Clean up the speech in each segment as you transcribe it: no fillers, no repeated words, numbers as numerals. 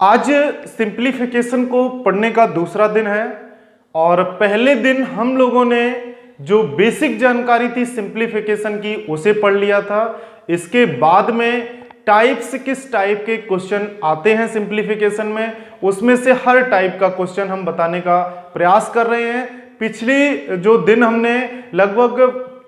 आज सिंप्लीफिकेशन को पढ़ने का दूसरा दिन है और पहले दिन हम लोगों ने जो बेसिक जानकारी थी सिंप्लीफिकेशन की उसे पढ़ लिया था। इसके बाद में टाइप्स किस टाइप के क्वेश्चन आते हैं सिंप्लीफिकेशन में, उसमें से हर टाइप का क्वेश्चन हम बताने का प्रयास कर रहे हैं। पिछली जो दिन हमने लगभग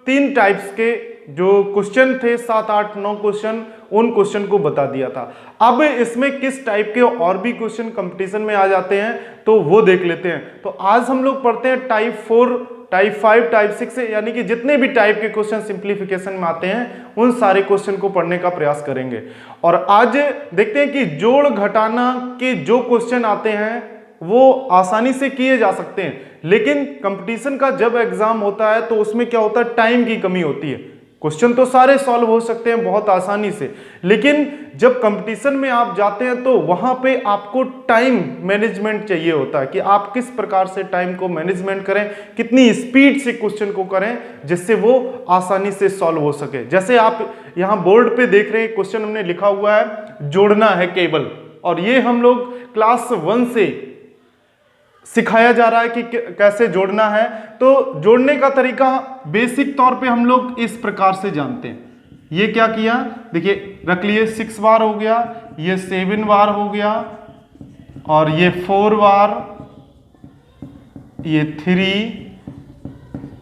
3 टाइप्स के जो क्वेश्चन थे 7, 8, 9 क्वेश्चन, उन क्वेश्चन को बता दिया था। अब इसमें किस टाइप के और भी क्वेश्चन कंपटीशन में आ जाते हैं तो वो देख लेते हैं। तो आज हम लोग पढ़ते हैं टाइप 4, टाइप 5, टाइप 6, यानी कि जितने भी टाइप के क्वेश्चन सिंप्लीफिकेशन में आते हैं उन सारे क्वेश्चन को पढ़ने का प्रयास करेंगे। और आज देखते हैं कि जोड़ घटाना के जो क्वेश्चन आते हैं वो आसानी से किए जा सकते हैं, लेकिन कंपटीशन का जब एग्जाम होता है तो उसमें क्या होता है, टाइम की कमी होती है। क्वेश्चन तो सारे सॉल्व हो सकते हैं बहुत आसानी से, लेकिन जब कंपटीशन में आप जाते हैं तो वहां पे आपको टाइम मैनेजमेंट चाहिए होता है कि आप किस प्रकार से टाइम को मैनेजमेंट करें, कितनी स्पीड से क्वेश्चन को करें जिससे वो आसानी से सॉल्व हो सके। जैसे आप यहां बोर्ड पे देख रहे हैं क्वेश्चन हमने लिखा हुआ है जोड़ना है केवल, और ये हम लोग क्लास 1 से सिखाया जा रहा है कि कैसे जोड़ना है। तो जोड़ने का तरीका बेसिक तौर पे हम लोग इस प्रकार से जानते हैं। ये क्या किया, देखिए रख लिए 6 बार हो गया, ये 7 बार हो गया, और ये 4 बार, ये 3,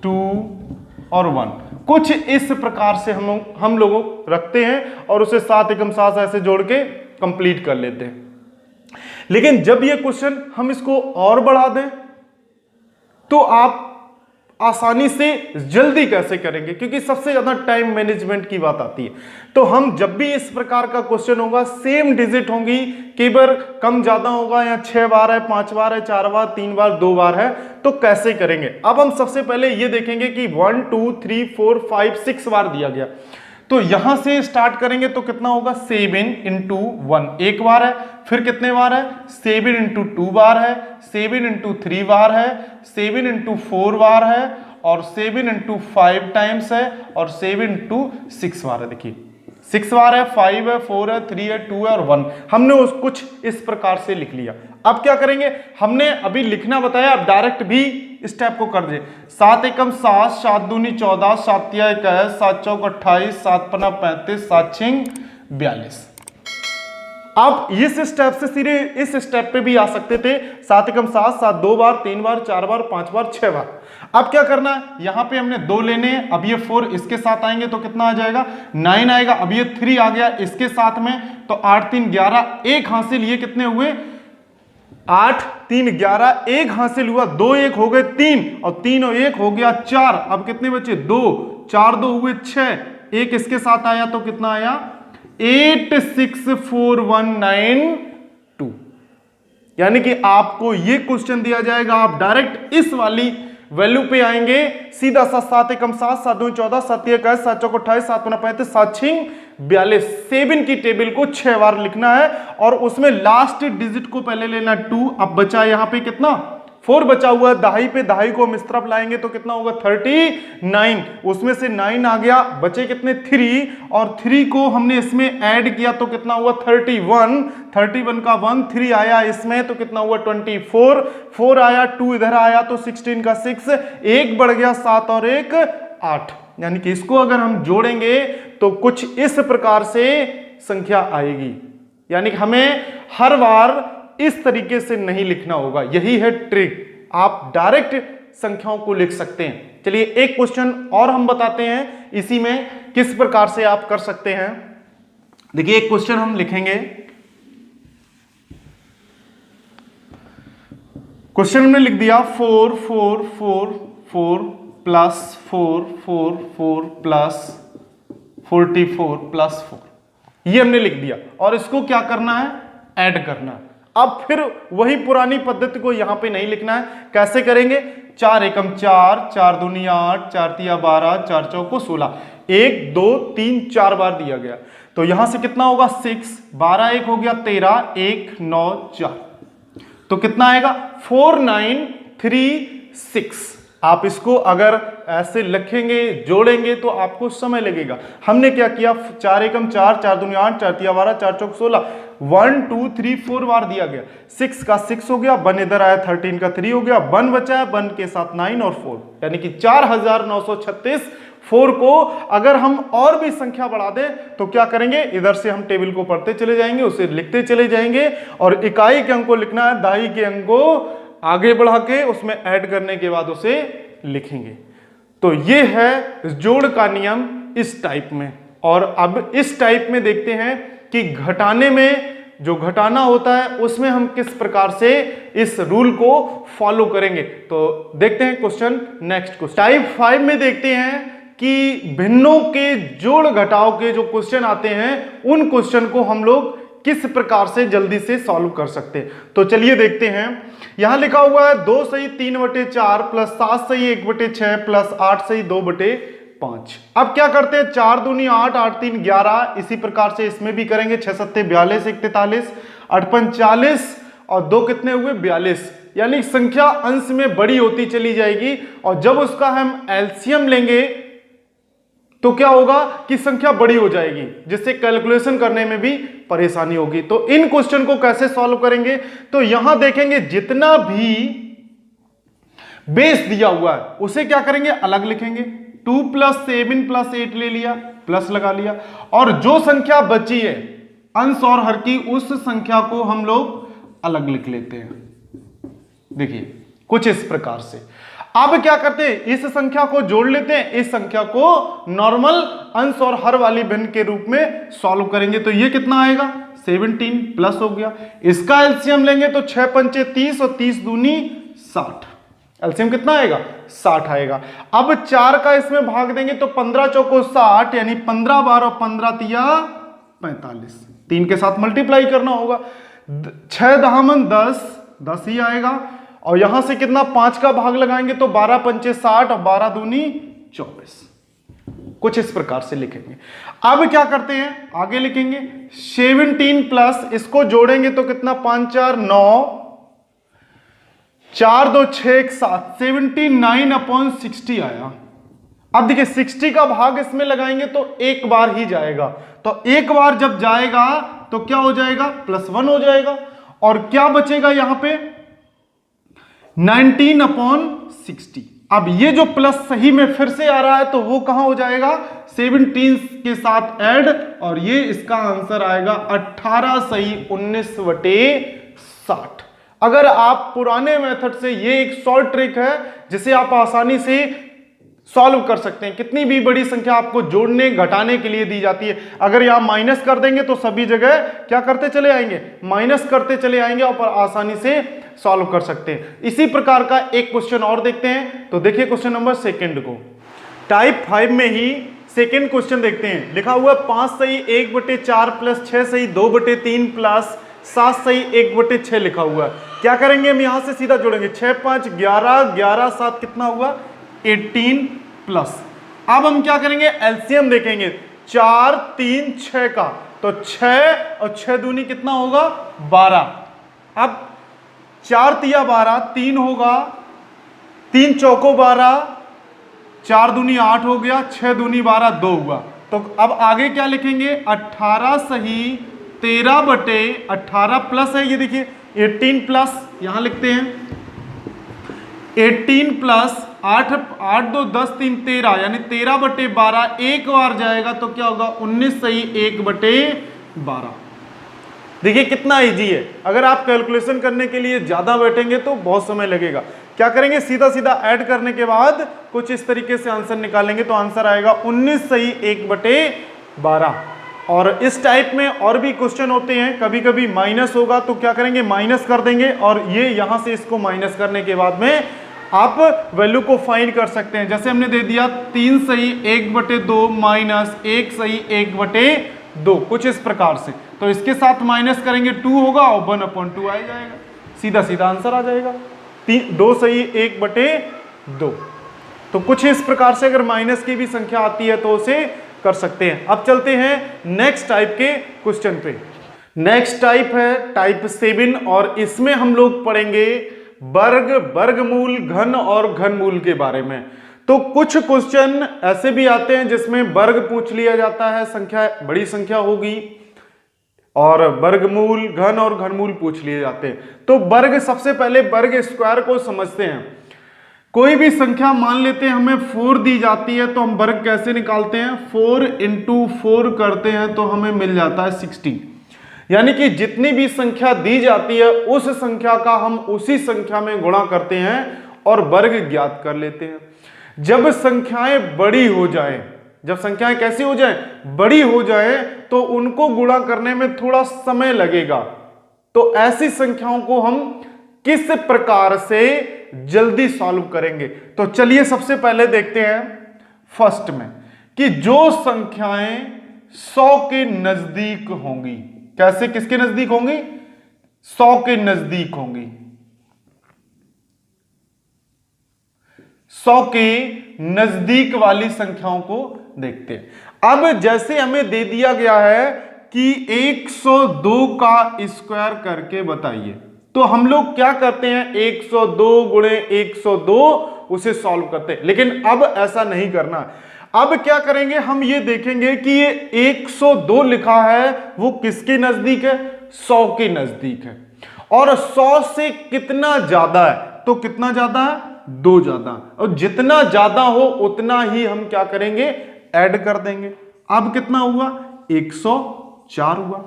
2 और 1, कुछ इस प्रकार से हम लोग रखते हैं और उसे 7 एकम 7 ऐसे जोड़ के कंप्लीट कर लेते हैं। लेकिन जब ये क्वेश्चन हम इसको और बढ़ा दें तो आप आसानी से जल्दी कैसे करेंगे, क्योंकि सबसे ज्यादा टाइम मैनेजमेंट की बात आती है। तो हम जब भी इस प्रकार का क्वेश्चन होगा, सेम डिजिट होंगी, कई बार कम ज्यादा होगा, या 6 बार है, 5 बार है, 4 बार, 3 बार, 2 बार है, तो कैसे करेंगे। अब हम सबसे पहले ये देखेंगे कि 1, 2, 3, 4, 5, 6 बार दिया गया, तो यहां से स्टार्ट करेंगे तो कितना होगा, 7 इंटू 1 एक बार है, फिर कितने बार है, 7 इंटू 2 बार है, 7 इंटू 3 बार है, 7 इंटू 4 बार है, और 7 इंटू 5 टाइम्स है, और 7 इंटू 6 बार है। देखिए 6 बार है, 5 है, 4 है, 3 है, 2 है और 1। हमने उस कुछ इस प्रकार से लिख लिया। अब क्या करेंगे, हमने अभी लिखना बताया, अब डायरेक्ट भी स्टेप को कर दे। 7 एकम 7, 7 दूनी 14, 7 तिया 21, 7 चौक 28, 7 पन्ना 35, 7 छिंग 42। आप इस स्टेप से सीधे इस स्टेप पे भी आ सकते थे। 7 एकम 7, 7 2 बार, 3 बार, 4 बार, 5 बार, 6 बार। अब क्या करना है, यहां पे हमने 2 लेने हैं। अब ये 4 इसके साथ आएंगे तो कितना आ जाएगा, 9 आएगा। अब ये 3 आ गया इसके साथ में, तो 8 3 11, एक हासिल, ये कितने हुए, 8 3 11, एक हासिल हुआ, 2 1 हो गए 3, और 3 और 1 हो गया 4। अब कितने बचे, 2, 4 2 हुए 6, एक इसके साथ आया तो कितना आया, 8 6 4 1 9 2। यानी कि आपको ये क्वेश्चन दिया जाएगा, आप डायरेक्ट इस वाली वैल्यू पे आएंगे, सीधा सा 7 एकम 7, 7 दूनी 14, 7 तिया 21, 7 चौक 28, 7 पन्ना 35, 7 छिंग 42। 7 की टेबल को 6 बार लिखना है, और उसमें लास्ट डिजिट को पहले लेना 2। अब बचा यहां पे कितना, 4 बचा हुआ है, दहाई पे दहाई को हम इस तरफ लाएंगे तो कितना होगा, 39। उसमें से 9 आ गया, बचे कितने, 3, और 3 को हमने इसमें ऐड किया तो कितना हुआ, 31। 31 का 1, 3 आया इसमें तो कितना हुआ, 24। 4 आया, 2 इधर आया तो 16 का 6, एक बढ़ गया 7 और 1 8। यानी कि इसको अगर हम जोड़ेंगे तो कुछ इस प्रकार से संख्या आएगी। यानी कि हमें हर बार इस तरीके से नहीं लिखना होगा, यही है ट्रिक। आप डायरेक्ट संख्याओं को लिख सकते हैं। चलिए एक क्वेश्चन और हम बताते हैं इसी में किस प्रकार से आप कर सकते हैं। देखिए एक क्वेश्चन हम लिखेंगे, क्वेश्चन में लिख दिया 4 4 4 4 प्लस 4 4 4 प्लस 44 प्लस 4, ये हमने लिख दिया, और इसको क्या करना है, ऐड करना है। अब फिर वही पुरानी पद्धति को यहां पे नहीं लिखना है, कैसे करेंगे, 4 एकम 4, 4 दूनी 8, 4 तिया 12, 4 चौको 16, 1 2 3 4 बार दिया गया, तो यहां से कितना होगा, 6, 12 1 हो गया 13, 1 9 4, तो कितना आएगा, 4 9 3 6। आप इसको अगर ऐसे लिखेंगे जोड़ेंगे तो आपको समय लगेगा। हमने क्या किया, 4 एकम 4, 4 दूनी 8, 4 तिया 12, 4 चौक 16, 1 2 3 4 बार दिया गया। 6 का 6 हो गया, 1 इधर आया, 13 का 3 हो गया, 1 बचा है, 1 के साथ 9 और 4, यानी कि 4936। 4 को अगर हम और भी संख्या बढ़ा दें तो क्या करेंगे, इधर से हम टेबल को पढ़ते चले जाएंगे, उसे लिखते चले जाएंगे और इकाई के अंक को लिखना है, दहाई के अंक को आगे बढ़ा के उसमें ऐड करने के बाद उसे लिखेंगे। तो ये है जोड़ का नियम इस टाइप में। और अब इस टाइप में देखते हैं कि घटाने में, जो घटाना होता है उसमें हम किस प्रकार से इस रूल को फॉलो करेंगे। तो देखते हैं क्वेश्चन, नेक्स्ट क्वेश्चन टाइप 5 में देखते हैं कि भिन्नों के जोड़ घटाव के जो क्वेश्चन आते हैं उन क्वेश्चन को हम लोग किस प्रकार से जल्दी से सॉल्व कर सकते हैं। तो चलिए देखते हैं। यहां लिखा हुआ है 2 सही 3/4 प्लस 7 सही 1/6 प्लस 8 सही 2/5। अब क्या करते हैं, 4 दूनी 8, 8 3 11, इसी प्रकार से इसमें भी करेंगे। 6 7 42, 1 43, 8 5 40 और 2 कितने हुए 42, यानी संख्या अंश में बड़ी होती चली जाएगी। और जब उसका हम एलसीएम लेंगे तो क्या होगा कि संख्या बड़ी हो जाएगी, जिससे कैलकुलेशन करने में भी परेशानी होगी। तो इन क्वेश्चन को कैसे सॉल्व करेंगे, तो यहां देखेंगे जितना भी बेस दिया हुआ है उसे क्या करेंगे, अलग लिखेंगे। 2 + 7 + 8 ले लिया, प्लस लगा लिया, और जो संख्या बची है अंश और हर की, उस संख्या को हम लोग अलग लिख लेते हैं। देखिए कुछ इस प्रकार से। अब क्या करते हैं, इस संख्या को जोड़ लेते हैं, इस संख्या को नॉर्मल अंश और हर वाली भिन्न के रूप में सॉल्व करेंगे। तो ये कितना आएगा, 17 प्लस हो गया। इसका एलसीएम लेंगे तो 6 पंचे 30 और 30 दूनी 60, एलसीएम कितना आएगा, 60 आएगा। अब 4 का इसमें भाग देंगे तो 15 चौको 60, यानी 15 बार और 15 तिया 45, 3 के साथ मल्टीप्लाई करना होगा। 6 दहामन 10, 10 ही आएगा। और यहां से कितना, 5 का भाग लगाएंगे तो 12 पंचे 60 और 12 दूनी 24, कुछ इस प्रकार से लिखेंगे। अब क्या करते हैं, आगे लिखेंगे 17 प्लस, इसको जोड़ेंगे तो कितना, 5 4 9, 4 2 6 1 7, 79/60 आया। अब देखिए 60 का भाग इसमें लगाएंगे तो एक बार ही जाएगा, तो एक बार जब जाएगा तो क्या हो जाएगा, +1 हो जाएगा। और क्या बचेगा यहां पे, 19/60। अब ये जो प्लस सही में फिर से आ रहा है तो वो कहां हो जाएगा, 17 के साथ ऐड, और ये इसका आंसर आएगा 18 सही 19/60। अगर आप पुराने मेथड से, ये एक शॉर्ट ट्रिक है जिसे आप आसानी से सॉल्व कर सकते हैं। कितनी भी बड़ी संख्या आपको जोड़ने घटाने के लिए दी जाती है, अगर यहां माइनस कर देंगे तो सभी जगह क्या करते चले आएंगे, माइनस करते चले आएंगे और आसानी से सॉल्व कर सकते हैं। इसी प्रकार का एक क्वेश्चन और देखते हैं। तो देखिए क्वेश्चन नंबर 2 को, टाइप 5 में ही सेकंड क्वेश्चन देखते हैं। लिखा हुआ 5 सही 1/4 प्लस 6 सही 2/3 प्लस 7 सही 1/6 लिखा हुआ है। क्या करेंगे, हम यहां से सीधा जोड़ेंगे, 6 5 11, 11 7 कितना हुआ, 18 प्लस। अब हम क्या करेंगे, एलसीएम देखेंगे, 4 3 6 का, तो 6 और 6 दूनी कितना होगा, 12। अब 4 तिया 12, 3 होगा, 3 चौको 12, 4 दूनी 8 हो गया, 6 दूनी 12, 2 हुआ। तो अब आगे क्या लिखेंगे, 18 सही 13/18 प्लस है, ये देखिए 18 प्लस, यहां लिखते हैं 18 प्लस 8 8 2 10 3 13, यानी 13/12 एक बार जाएगा तो क्या होगा, 19 सही 1/12। देखिए कितना इजी है। अगर आप कैलकुलेशन करने के लिए ज्यादा बैठेंगे तो बहुत समय लगेगा। क्या करेंगे, सीधा सीधा ऐड करने के बाद कुछ इस तरीके से आंसर निकालेंगे तो आंसर आएगा 19 सही 1/12। और इस टाइप में और भी क्वेश्चन होते हैं, कभी कभी माइनस होगा तो क्या करेंगे, माइनस कर देंगे, और ये यहां से इसको माइनस करने के बाद में आप वैल्यू को फाइंड कर सकते हैं। जैसे हमने दे दिया 3 सही 1/2 माइनस 1 सही 1/2, कुछ इस प्रकार से। तो इसके साथ माइनस करेंगे 2 होगा और 1/2 आ जाएगा, सीधा सीधा आंसर आ जाएगा। 2 सही 1/2। तो कुछ इस प्रकार से अगर माइनस की भी संख्या आती है तो उसे कर सकते हैं। अब चलते हैं नेक्स्ट टाइप के क्वेश्चन पे। नेक्स्ट टाइप है टाइप 7, और इसमें हम लोग पढ़ेंगे वर्ग, वर्गमूल, घन और घनमूल के बारे में। तो कुछ क्वेश्चन ऐसे भी आते हैं जिसमें वर्ग पूछ लिया जाता है, संख्या बड़ी संख्या होगी, और वर्गमूल, घन और घनमूल पूछ लिए जाते हैं। तो वर्ग, सबसे पहले वर्ग स्क्वायर को समझते हैं। कोई भी संख्या मान लेते हैं हमें 4 दी जाती है, तो हम वर्ग कैसे निकालते हैं? 4 × 4 करते हैं तो हमें मिल जाता है 16। यानी कि जितनी भी संख्या दी जाती है उस संख्या का हम उसी संख्या में गुणा करते हैं और वर्ग ज्ञात कर लेते हैं। जब संख्याएं बड़ी हो जाएं, जब संख्याएं कैसी हो जाएं? बड़ी हो जाएं, तो उनको गुणा करने में थोड़ा समय लगेगा। तो ऐसी संख्याओं को हम किस प्रकार से जल्दी सॉल्व करेंगे? तो चलिए सबसे पहले देखते हैं फर्स्ट में कि जो संख्याएं 100 के नजदीक होंगी, कैसे, किसके नजदीक होंगी? 100 के नजदीक होंगी। 100 के नजदीक वाली संख्याओं को देखते हैं। अब जैसे हमें दे दिया गया है कि 102 का स्क्वायर करके बताइए, तो हम लोग क्या करते हैं? 102 गुणे 102 उसे सॉल्व करते हैं। लेकिन अब ऐसा नहीं करना। अब क्या करेंगे? हम ये देखेंगे कि ये 102 लिखा है वो किसके नजदीक है? 100 के नजदीक है। और 100 से कितना ज्यादा है? तो कितना ज्यादा है? 2 ज्यादा। और जितना ज्यादा हो उतना ही हम क्या करेंगे? ऐड कर देंगे। अब कितना हुआ? 104 हुआ।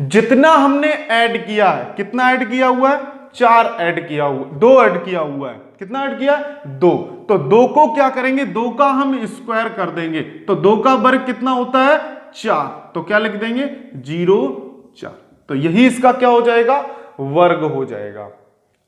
जितना हमने ऐड किया है, कितना ऐड किया हुआ है? 4 ऐड किया हुआ, 2 ऐड किया हुआ है। कितना ऐड किया? 2। तो 2 को क्या करेंगे? 2 का हम स्क्वायर कर देंगे। तो 2 का वर्ग कितना होता है? 4। तो क्या लिख देंगे? 0 4। तो यही इसका क्या हो जाएगा? वर्ग हो जाएगा।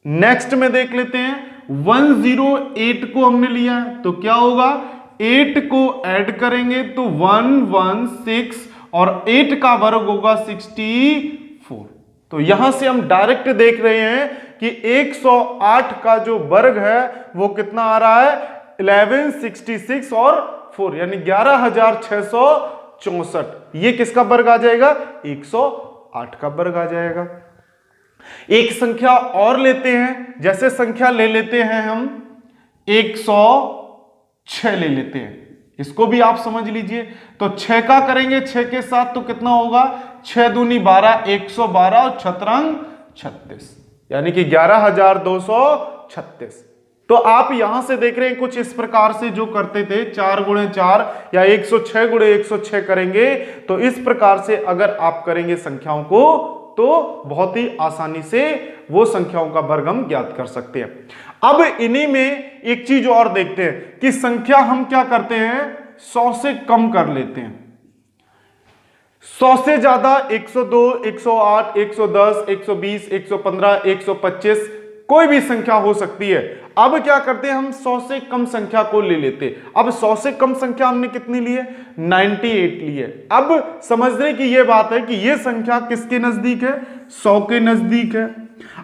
नेक्स्ट में देख लेते हैं 108 को हमने लिया है, तो क्या होगा? 8 को ऐड करेंगे तो 116 और 8 का वर्ग होगा 64। तो यहां से हम डायरेक्ट देख रहे हैं कि 108 का जो वर्ग है वो कितना आ रहा है? 1166 और 4 यानी 11664। ये किसका वर्ग आ जाएगा? 108 का वर्ग आ जाएगा। एक संख्या और लेते हैं, जैसे संख्या ले लेते हैं हम 106 ले लेते हैं, इसको भी आप समझ लीजिए। तो 6 का करेंगे 6 के साथ तो कितना होगा? 6 दूनी 12, 112 और 36 यानी कि 11236। तो आप यहां से देख रहे हैं कुछ इस प्रकार से जो करते थे 4 गुणे 4 या 106 गुणे 106 करेंगे, तो इस प्रकार से अगर आप करेंगे संख्याओं को तो बहुत ही आसानी से वो संख्याओं का वर्ग हम ज्ञात कर सकते हैं। अब इन्हीं में एक चीज और देखते हैं कि संख्या हम क्या करते हैं? 100 से कम कर लेते हैं। 100 से ज्यादा 102, 108, 110, 120, 115, 125 कोई भी संख्या हो सकती है। अब क्या करते हैं? हम 100 से कम संख्या को ले लेते हैं। अब 100 से कम संख्या हमने कितनी ली है? 98 ली है। अब समझने की यह बात है कि यह संख्या किसके नजदीक है? 100 के नजदीक है।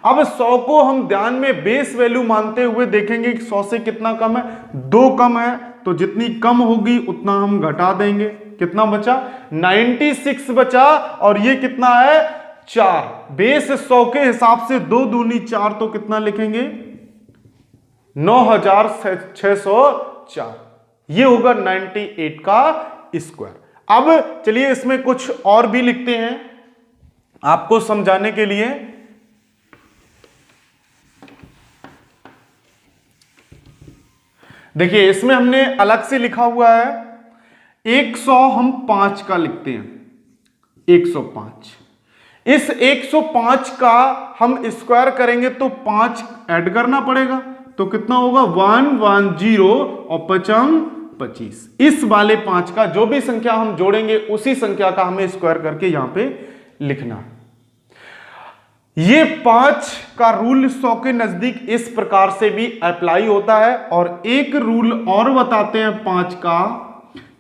अब 100 को हम ध्यान में बेस वैल्यू मानते हुए देखेंगे कि 100 से कितना कम है? 2 कम है। तो जितनी कम होगी उतना हम घटा देंगे। कितना बचा? 96 बचा। और ये कितना है? 4। बेस 100 के हिसाब से 2 दूनी 4 तो कितना लिखेंगे? 9604। ये होगा 98 का स्क्वायर। अब चलिए इसमें कुछ और भी लिखते हैं आपको समझाने के लिए। देखिए इसमें हमने अलग से लिखा हुआ है 100 हम 5 का लिखते हैं। 105 इस 105 का हम स्क्वायर करेंगे तो 5 ऐड करना पड़ेगा। तो कितना होगा? 110 और 5 25। इस वाले 5 का जो भी संख्या हम जोड़ेंगे उसी संख्या का हमें स्क्वायर करके यहां पे लिखना है। ये 5 का रूल 100 के नजदीक इस प्रकार से भी अप्लाई होता है। और एक रूल और बताते हैं 5 का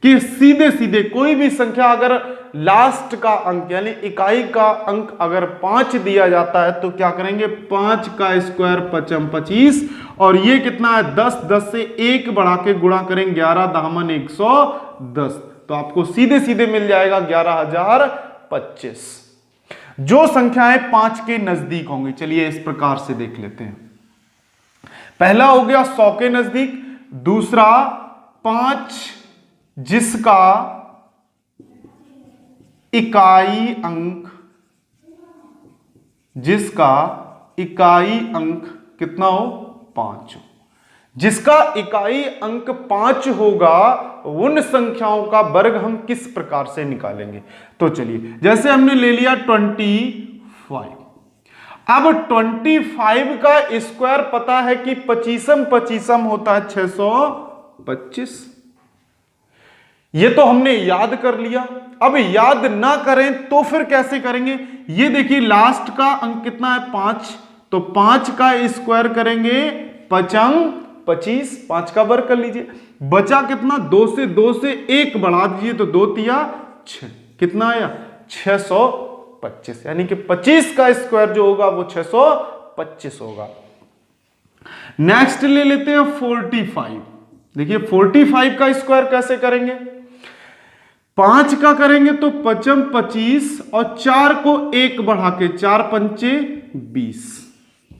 कि सीधे सीधे कोई भी संख्या अगर लास्ट का अंक यानी इकाई का अंक अगर 5 दिया जाता है तो क्या करेंगे? 5 का स्क्वायर 5 25 और ये कितना है? 10। 10 से 1 बढ़ा के गुणा करेंगे 11 दामन 110 तो आपको सीधे सीधे मिल जाएगा 11025। जो संख्याएं 5 के नजदीक होंगी। चलिए इस प्रकार से देख लेते हैं। पहला हो गया 100 के नजदीक, दूसरा 5 जिसका इकाई अंक कितना हो, 5 हो। जिसका इकाई अंक 5 होगा उन संख्याओं का वर्ग हम किस प्रकार से निकालेंगे। तो चलिए, जैसे हमने ले लिया 25, अब 25 का स्क्वायर पता है कि 25 होता है 625। ये तो हमने याद कर लिया। अब याद ना करें तो फिर कैसे करेंगे। ये देखिए लास्ट का अंक कितना है, 5, तो 5 का स्क्वायर करेंगे 25, 5 का वर्ग कर लीजिए। बचा कितना, 2 से 1 बढ़ा दीजिए तो 2 तिया 6, कितना आया 625, यानी कि 25 का स्क्वायर जो होगा वो 625 होगा। नेक्स्ट ले लेते हैं 45। देखिए 45 का स्क्वायर कैसे करेंगे, 5 का करेंगे तो 25 और 4 को 1 बढ़ा के 4 पंचे 20।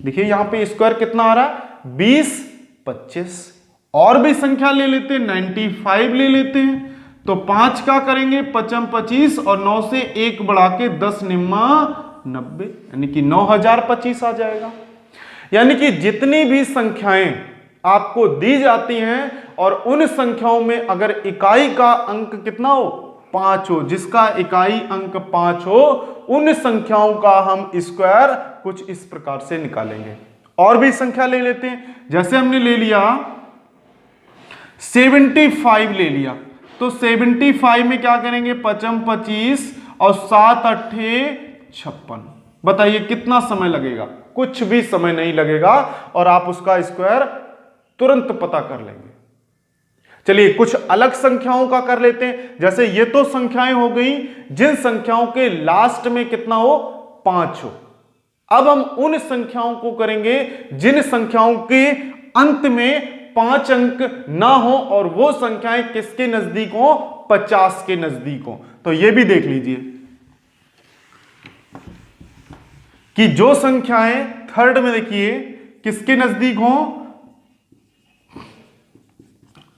देखिए यहां पे स्क्वायर कितना आ रहा है 20, 25। और भी संख्या ले लेते हैं, 95 ले लेते हैं। तो 5 का करेंगे 25 और 9 से 1 बढ़ा के 10 निम्मा 90, यानी कि 9025 आ जाएगा। यानी कि जितनी भी संख्याएं आपको दी जाती हैं और उन संख्याओं में अगर इकाई का अंक कितना हो, 5 हो, जिसका इकाई अंक 5 हो, उन संख्याओं का हम स्क्वायर कुछ इस प्रकार से निकालेंगे। और भी संख्या ले लेते हैं, जैसे हमने ले लिया 75 ले लिया, तो 75 में क्या करेंगे 25 और 7 अट्ठे 56। बताइए कितना समय लगेगा, कुछ भी समय नहीं लगेगा और आप उसका स्क्वायर तुरंत पता कर लेंगे। चलिए कुछ अलग संख्याओं का कर लेते हैं। जैसे ये तो संख्याएं हो गई जिन संख्याओं के लास्ट में कितना हो, 5 हो। अब हम उन संख्याओं को करेंगे जिन संख्याओं के अंत में 5 अंक ना हो और वो संख्याएं किसके नजदीक हो, 50 के नजदीक हो। तो ये भी देख लीजिए कि जो संख्याएं थर्ड में देखिए किसके नजदीक हो,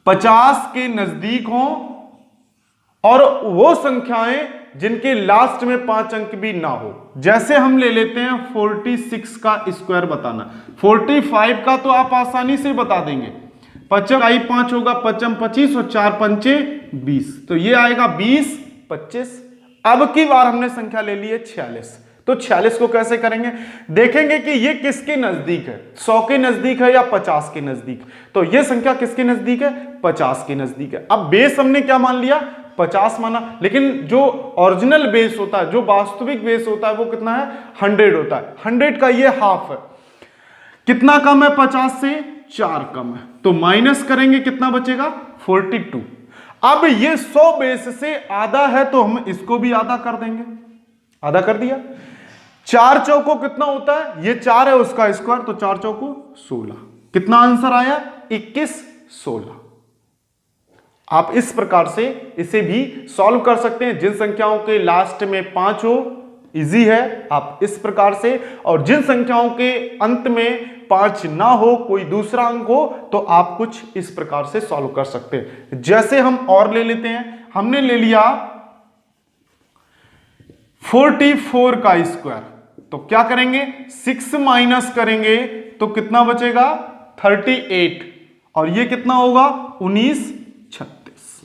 50 के नजदीक हो, और वो संख्याएं जिनके लास्ट में 5 अंक भी ना हो। जैसे हम ले लेते हैं 46 का स्क्वायर बताना। 45 का तो आप आसानी से बता देंगे, 5 होगा 25 और 4 पंचे 20, तो ये आएगा 20, 25। अब की बार हमने संख्या ले ली है 46, तो 46 को कैसे करेंगे, देखेंगे कि ये किसके नजदीक है, 100 के नजदीक है या 50 के नजदीक। तो ये संख्या किसके नजदीक है, 50 के नजदीक है। अब बेस हमने क्या मान लिया, 50 माना, लेकिन जो ओरिजिनल बेस होता है, जो वास्तविक बेस होता है वो कितना है, 100 होता है। 100 का ये हाफ है, कितना कम है, 50 से 4 कम है, तो माइनस करेंगे कितना बचेगा, 42। अब ये 100 बेस से आधा है तो हम इसको भी आधा कर देंगे, आधा कर दिया। 4 चौको कितना होता है, ये 4 है उसका स्क्वायर, तो 4 चौको 16। कितना आंसर आया, 21, 16। आप इस प्रकार से इसे भी सॉल्व कर सकते हैं। जिन संख्याओं के लास्ट में 5 हो, इजी है, आप इस प्रकार से, और जिन संख्याओं के अंत में 5 ना हो, कोई दूसरा अंक हो, तो आप कुछ इस प्रकार से सॉल्व कर सकते हैं। जैसे हम और ले लेते हैं, हमने ले लिया 44 का स्क्वायर, तो क्या करेंगे, 6 माइनस करेंगे तो कितना बचेगा, 38, और ये कितना होगा, 1936।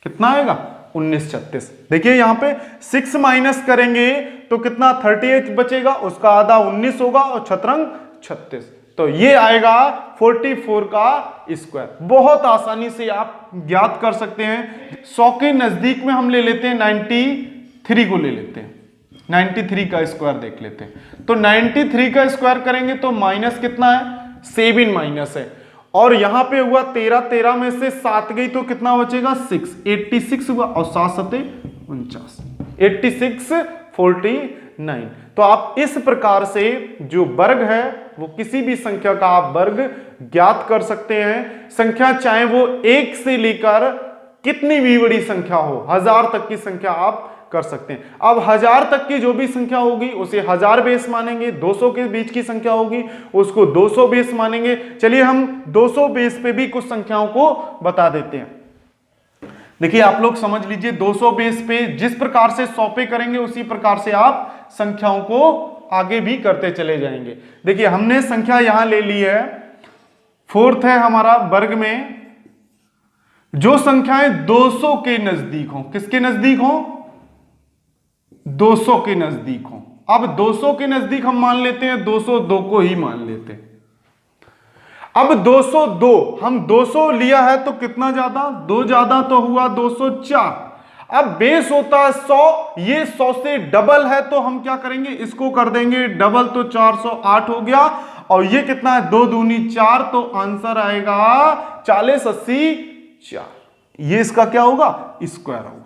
कितना आएगा, 1936। देखिए यहां पे 6 माइनस करेंगे तो कितना, 38 बचेगा, उसका आधा 19 होगा और छत्रंग 36, तो ये आएगा 44 का स्क्वायर। बहुत आसानी से आप ज्ञात कर सकते हैं। 100 के नजदीक में हम ले लेते हैं 93 को ले लेते हैं, 93 का स्क्वायर देख लेते हैं। तो 93 का स्क्वायर करेंगे तो माइनस कितना है, 7 माइनस है, और यहां पे हुआ 13, 13 में से 7 गई तो कितना बचेगा, 6, 86 हुआ, और 7 7 49, 86 49। तो आप इस प्रकार से जो वर्ग है वो किसी भी संख्या का आप वर्ग ज्ञात कर सकते हैं। संख्या चाहे वो 1 से लेकर कितनी भी बड़ी संख्या हो, 1000 तक की संख्या आप कर सकते हैं। अब 1000 तक की जो भी संख्या होगी उसे 1000 बेस मानेंगे, 200 के बीच की संख्या होगी उसको 200 बेस मानेंगे। चलिए हम 200 बेस पे भी कुछ संख्याओं को बता देते हैं। देखिए आप लोग समझ लीजिए, 200 बेस पे जिस प्रकार से 100 पे करेंगे उसी प्रकार से आप संख्याओं को आगे भी करते चले जाएंगे। देखिए हमने संख्या यहां ले ली है, 4th है हमारा वर्ग में, जो संख्याएं 200 के नजदीक हो, किसके नजदीक हो, 200 के नजदीक हो। अब 200 के नजदीक हम मान लेते हैं 202 को ही मान लेते हैं। अब 202, हम 200 लिया है तो कितना ज्यादा, 2 ज्यादा तो हुआ 204। अब बेस होता है 100, ये 100 से डबल है तो हम क्या करेंगे, इसको कर देंगे डबल, तो 408 हो गया। और ये कितना है, 2 दूनी 4, तो आंसर आएगा 40 80 4। ये इसका क्या होगा, स्क्वायर होगा।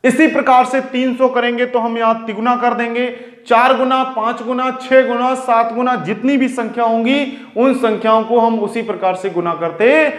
इसी प्रकार से 300 करेंगे तो हम यहां तिगुना कर देंगे, 4 गुना, 5 गुना, 6 गुना, 7 गुना, जितनी भी संख्या होंगी उन संख्याओं को हम उसी प्रकार से गुना करते